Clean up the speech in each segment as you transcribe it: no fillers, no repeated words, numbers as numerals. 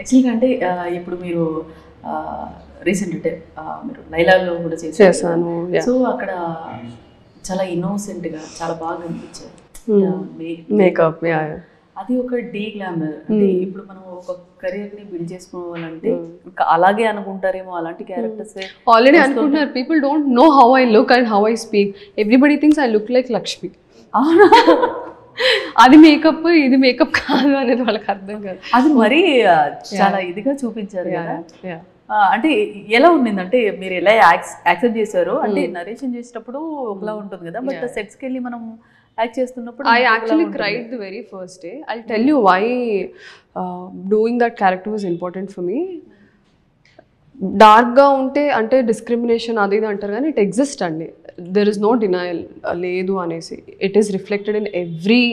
యాక్చువల్గా అంటే ఇప్పుడు మీరు రీసెంట్ అంటే మీరు లైలాలో కూడా చేశాను. సో అక్కడ చాలా ఇన్నోసెంట్గా చాలా బాగా అనిపించారు మేకప్. అది ఒక డే గ్లామర్. అంటే ఇప్పుడు మనం ఒక కెరీర్ని బిల్డ్ చేసుకోవాలంటే ఇంకా అలాగే అనుకుంటారేమో అలాంటి క్యారెక్టర్స్ ఆల్రెడీ అనుకుంటున్నారు. People don't know how I look and how I speak. Everybody thinks I look like Lakshmi. అది మేకప్ ఇది మేకప్ కాదు అనేది వాళ్ళకి అర్థం కాదు. అది మరీ చాలా ఇదిగా చూపించారు కదా. అంటే ఎలా ఉండిందంటే మీరు ఎలా యాక్సెప్ట్ చేశారు? అంటే నరేషన్ చేసేటప్పుడు ఒకలా ఉంటుంది కదా, బట్ సెట్స్కి వెళ్ళి మనం యాక్ట్ చేస్తున్నప్పుడు I actually cried the very first day. I'll tell you why doing that character was important for me. డార్క్గా ఉంటే అంటే డిస్క్రిమినేషన్ అది ఇది అంటారు కానీ ఇట్ ఎగ్జిస్ట్ అండి. దెర్ ఇస్ నో డినయల్ లేదు అనేసి. It is reflected in every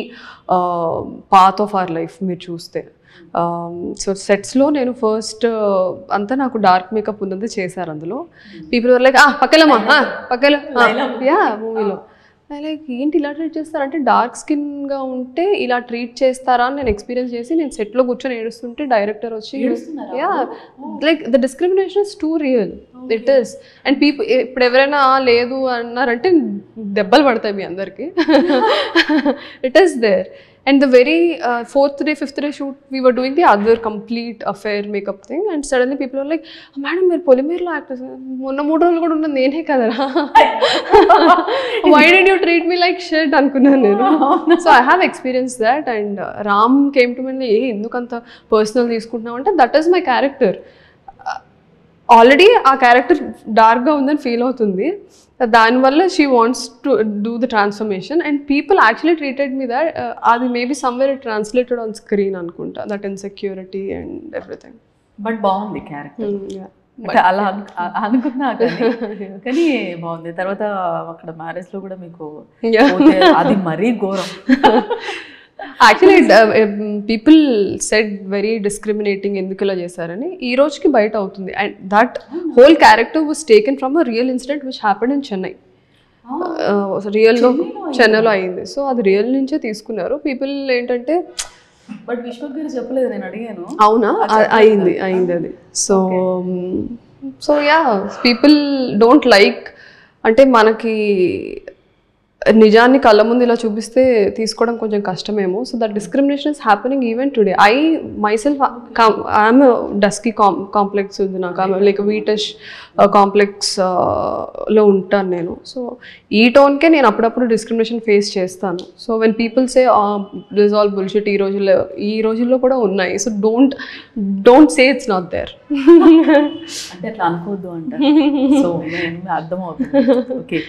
path of our life మీరు చూస్తే. సో సెట్స్లో నేను ఫస్ట్ అంతా నాకు డార్క్ మేకప్ ఉన్నది చేశారు. అందులో పీపుల్ వర్ లైక్ పక్కలమ్మా పక్కల యా మూవీలో లైక్ ఏంటి ఇలా ట్రీట్ చేస్తారు అంటే డార్క్ స్కిన్గా ఉంటే ఇలా ట్రీట్ చేస్తారా అని నేను ఎక్స్పీరియన్స్ చేసి నేను సెట్లో కూర్చొని ఏడుస్తుంటే డైరెక్టర్ వచ్చి yeah like the discrimination is too real. It is. And people ఇప్పుడు ఎవరైనా లేదు అన్నారంటే దెబ్బలు పడతాయి మీ అందరికి. It is there. And the very 4th day, 5th day shoot, we were doing the other complete affair makeup thing, and suddenly people were like, "Madam, మీరు పొలిమేర్లో actors మొన్న 3 రోజులు కూడా ఉన్నది నేనే కదరా. Why did you treat me like shit?" అనుకున్నాను నేను. So I have experienced that, and Ram came to me ఎందుకంత పర్సనల్ తీసుకుంటున్నావు అంటే that is my character. Already ఆ క్యారెక్టర్ డార్క్గా ఉందని ఫీల్ అవుతుంది. దానివల్ల she wants to do the transformation and people actually treated me that అది maybe somewhere translated on screen అనుకుంటా that insecurity and everything. But బాగుంది క్యారెక్టర్. అలా అనుకున్నా కానీ బాగుంది. తర్వాత అక్కడ మ్యారేజ్లో కూడా మీకు అది మరీ ఘోరం. Actually people said very discriminating ఎందుకు ఇలా చేశారని. ఈ రోజుకి బయట అవుతుంది. And that whole character was taken from a real incident which happened in Chennai. రియల్లో చెన్నైలో అయింది. సో అది రియల్ నుంచే తీసుకున్నారు. పీపుల్ ఏంటంటే బట్ విశ్వక్ గారు చెప్పలేదు, నేను అడిగాను. అవునా అయింది అది. So yeah people don't like అంటే మనకి నిజాన్ని కళ్ళ ముందు ఇలా చూపిస్తే తీసుకోవడం కొంచెం కష్టమేమో. So that discrimination is happening even today. I myself I'm dusky complex ఉంది నాకు. ఐఎమ్ లైక్ వీటిష్ కాంప్లెక్స్లో ఉంటాను నేను. సో ఈ టోన్కే నేను అప్పుడప్పుడు డిస్క్రిమినేషన్ ఫేస్ చేస్తాను. So when people say this all bullshit ఈ రోజుల్లో కూడా ఉన్నాయి. So don't say it's not there. అంటే అట్లా అనుకోవద్దు అంట. సో అర్థమవుతుంది. ఓకే.